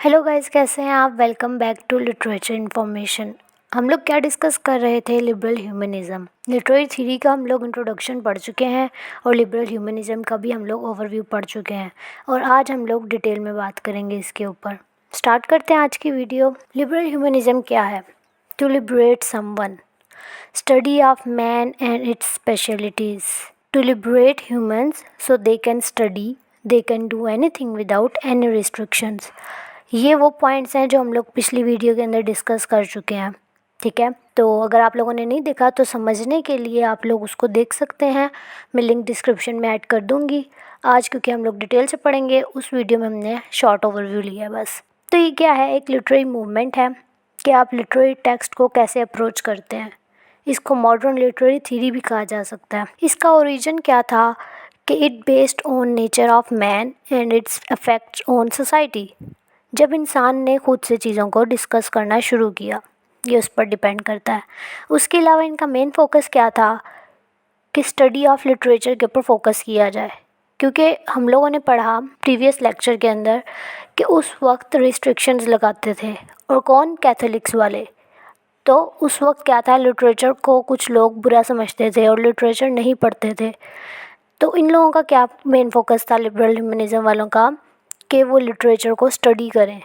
Hello guys, कैसे हैं आप। Welcome back to literature information. हम लोग क्या डिस्कस कर रहे थे, लिबरल ह्यूमनिज़्म। लिटरेरी थ्योरी का हम लोग इंट्रोडक्शन पढ़ चुके हैं और लिबरल ह्यूमनिज़्म का भी हम लोग ओवरव्यू पढ़ चुके हैं और आज हम लोग डिटेल में बात करेंगे इसके ऊपर। स्टार्ट करते हैं आज की वीडियो। लिबरल ह्यूमनिज़्म क्या है? To liberate someone, study of man and its specialities, to liberate humans so they can study, they can do anything without any restrictions. ये वो पॉइंट्स हैं जो हम लोग पिछली वीडियो के अंदर डिस्कस कर चुके हैं। ठीक है, तो अगर आप लोगों ने नहीं देखा तो समझने के लिए आप लोग उसको देख सकते हैं। मैं लिंक डिस्क्रिप्शन में ऐड कर दूंगी। आज क्योंकि हम लोग डिटेल से पढ़ेंगे, उस वीडियो में हमने शॉर्ट ओवरव्यू लिया है बस। तो ये क्या है, एक लिटरेरी मूवमेंट है कि आप लिटरेरी टेक्स्ट को कैसे अप्रोच करते हैं। इसको मॉडर्न लिटरेरी थ्योरी भी कहा जा सकता है। इसका ओरिजिन क्या था कि it based on nature of man and it's effects on society. जब इंसान ने खुद से चीज़ों को डिस्कस करना शुरू किया, ये उस पर डिपेंड करता है। उसके अलावा इनका मेन फोकस क्या था कि स्टडी ऑफ लिटरेचर के ऊपर फोकस किया जाए, क्योंकि हम लोगों ने पढ़ा प्रीवियस लेक्चर के अंदर कि उस वक्त रिस्ट्रिक्शंस लगाते थे। और कौन? कैथोलिक्स वाले। तो उस वक्त क्या था, लिटरेचर को कुछ लोग बुरा समझते थे और लिटरेचर नहीं पढ़ते थे। तो इन लोगों का क्या मेन फोकस था, लिबरल ह्यूमनिज़्म वालों का, कि वो लिटरेचर को स्टडी करें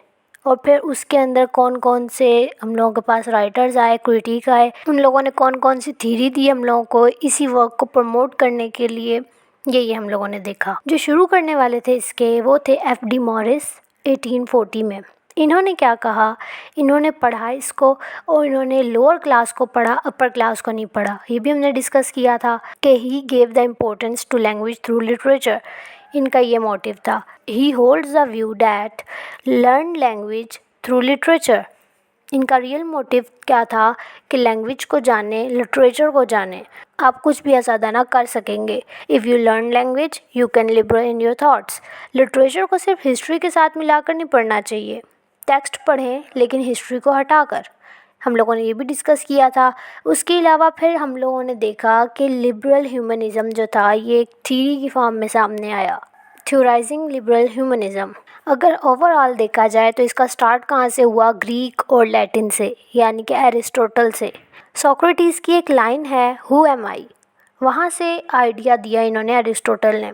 और फिर उसके अंदर कौन कौन से हम लोगों के पास राइटर्स आए, क्रिटिक आए, उन लोगों ने कौन कौन सी थ्योरी दी हम लोगों को इसी वर्क को प्रमोट करने के लिए। ये हम लोगों ने देखा। जो शुरू करने वाले थे इसके, वो थे एफ.डी. मॉरिस 1840 में। इन्होंने क्या कहा, इन्होंने पढ़ा इसको और इन्होंने लोअर क्लास को पढ़ा, अपर क्लास को नहीं पढ़ा। ये भी हमने डिस्कस किया था कि he gave the importance to language through literature. इनका ये मोटिव था। He holds the view that learn language through literature. इनका रियल मोटिव क्या था कि लैंग्वेज को जाने, लिटरेचर को जाने। आप कुछ भी ऐसा ना कर सकेंगे। If you learn language you can liberal in your thoughts. Literature को सिर्फ हिस्ट्री के साथ मिलाकर नहीं पढ़ना चाहिए। टेक्स्ट पढ़ें लेकिन हिस्ट्री को हटाकर। हम लोगों ने ये भी डिस्कस किया था। उसके अलावा फिर हम लोगों ने देखा कि लिबरल ह्यूमनिज़्म जो था ये एक थ्योरी की फॉर्म में सामने आया, थ्योराइजिंग लिबरल ह्यूमनिज़्म। अगर ओवरऑल देखा जाए तो इसका स्टार्ट कहाँ से हुआ, ग्रीक और लैटिन से, यानी कि एरिस्टोटल से। सोक्रेटिस की एक लाइन है, हु एम आई, वहाँ से आइडिया दिया इन्होंने एरिस्टोटल ने।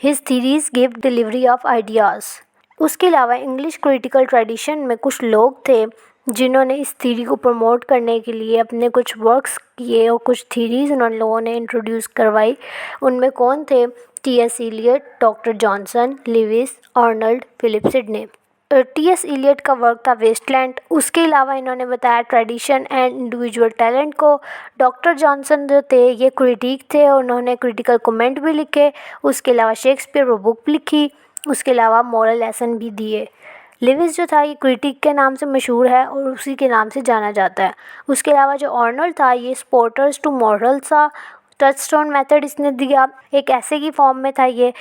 His theories give delivery of ideas. उसके अलावा इंग्लिश क्रिटिकल ट्रेडिशन में कुछ लोग थे जिन्होंने इस थ्योरी को प्रमोट करने के लिए अपने कुछ वर्क्स किए और कुछ थ्योरीज उन लोगों ने इंट्रोड्यूस करवाई। उनमें कौन थे? T S. Eliot, doctor Johnson, Leavis, Arnold, Philip Sidney. T S. Eliot का वर्क था वेस्टलैंड। उसके अलावा इन्होंने बताया ट्रेडिशन एंड इंडिविजुअल टैलेंट को। डॉक्टर जॉनसन जो थे ये क्रिटिक थे और उन्होंने क्रिटिकल कमेंट भी लिखे। उसके अलावा शेक्सपियर वो बुक लिखी। उसके अलावा मॉरल लेसन भी दिए। लिविस जो था ये क्रिटिक के नाम से मशहूर है और उसी के नाम से जाना जाता है। उसके अलावा जो आर्नल्ड था ये स्पोर्टर्स टू मॉरल्स था। टचस्टोन मेथड इसने दिया, एक ऐसे की फॉर्म में था। ये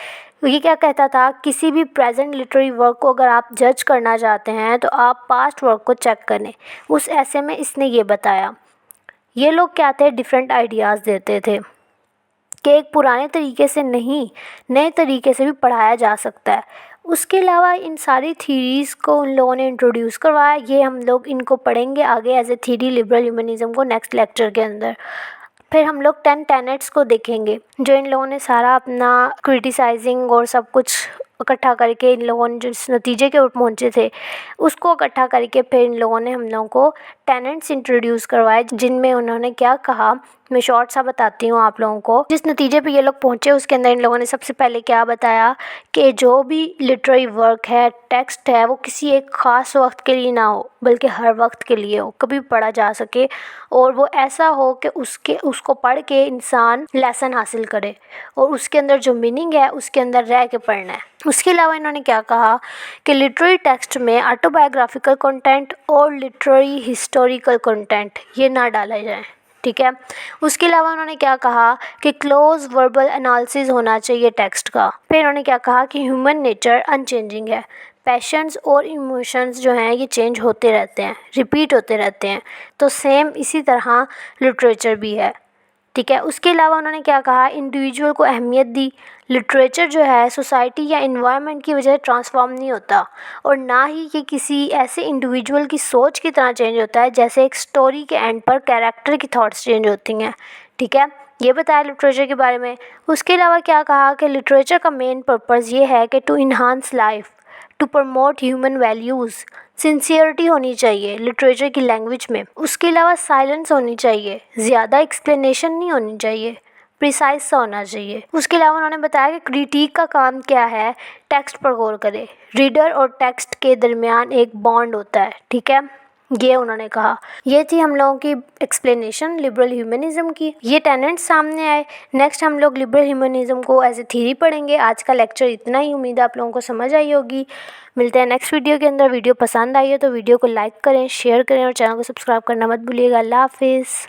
क्या कहता था, किसी भी प्रेजेंट लिटरेरी वर्क को अगर आप जज करना चाहते हैं तो आप पास्ट वर्क को चेक करें। उस ऐसे में इसने ये बताया। ये लोग क्या थे, डिफरेंट आइडियाज़ देते थे कि एक पुराने तरीके से नहीं, नए तरीके से भी पढ़ाया जा सकता है। उसके अलावा इन सारी थीरीज़ को उन लोगों ने इंट्रोड्यूस करवाया। ये हम लोग इनको पढ़ेंगे आगे एज ए थ्योरी लिबरल ह्यूमनिज़्म को नेक्स्ट लेक्चर के अंदर। फिर हम लोग 10 टेनेट्स को देखेंगे जो इन लोगों ने सारा अपना क्रिटिसाइजिंग और सब कुछ इकट्ठा करके इन लोगों ने जिस नतीजे के ऊपर पहुँचे थे उसको इकट्ठा करके फिर इन लोगों ने हम लोगों को टेनेट्स इंट्रोड्यूस करवाए, जिनमें उन्होंने क्या कहा मैं शॉर्ट सा बताती हूँ आप लोगों को। जिस नतीजे पे ये लोग पहुँचे उसके अंदर इन लोगों ने सबसे पहले क्या बताया कि जो भी लिटरेरी वर्क है, टेक्स्ट है, वो किसी एक ख़ास वक्त के लिए ना हो बल्कि हर वक्त के लिए हो, कभी भी पढ़ा जा सके और वो ऐसा हो कि उसको पढ़ के इंसान लेसन हासिल करे और उसके अंदर जो मीनिंग है उसके अंदर रह के पढ़ना है। उसके अलावा इन्होंने क्या कहा कि लिटरेरी टेक्स्ट में ऑटोबायोग्राफिकल कंटेंट और लिटरेरी हिस्टोरिकल कंटेंट ये ना डाला जाए। ठीक है। उसके अलावा उन्होंने क्या कहा कि क्लोज वर्बल एनालिसिस होना चाहिए टेक्स्ट का। फिर उन्होंने क्या कहा कि ह्यूमन नेचर अनचेंजिंग है, पैशंस और इमोशंस जो हैं ये चेंज होते रहते हैं, रिपीट होते रहते हैं। तो सेम इसी तरह लिटरेचर भी है। ठीक है। उसके अलावा उन्होंने क्या कहा, इंडिविजुअल को अहमियत दी। लिटरेचर जो है सोसाइटी या इन्वायरमेंट की वजह से ट्रांसफॉर्म नहीं होता और ना ही ये किसी ऐसे इंडिविजुअल की सोच की तरह चेंज होता है जैसे एक स्टोरी के एंड पर कैरेक्टर की थॉट्स चेंज होती हैं। ठीक है, ये बताया लिटरेचर के बारे में। उसके अलावा क्या कहा कि लिटरेचर का मेन पर्पज़ ये है कि to enhance life, to promote human values. Sincerity होनी चाहिए लिटरेचर की लैंग्वेज में। उसके अलावा साइलेंस होनी चाहिए, ज़्यादा एक्सप्लेनेशन नहीं होनी चाहिए, प्रिसाइज सा होना चाहिए। उसके अलावा उन्होंने बताया कि क्रिटिक का काम क्या है, टेक्स्ट पर गौर करे। रीडर और टेक्स्ट के दरमियान एक बॉन्ड होता है। ठीक है, ये उन्होंने कहा। ये थी हम लोगों की एक्सप्लेनेशन लिबरल ह्यूमनिज़म की। ये टेनेंट्स सामने आए। नेक्स्ट हम लोग लिबरल ह्यूमनिज़म को एज ए थ्योरी पढ़ेंगे। आज का लेक्चर इतना ही, उम्मीद है आप लोगों को समझ आई होगी। मिलते हैं नेक्स्ट वीडियो के अंदर। वीडियो पसंद आई है तो वीडियो को लाइक करें, शेयर करें और चैनल को सब्सक्राइब करना मत भूलिएगा। अल्लाह हाफिज़।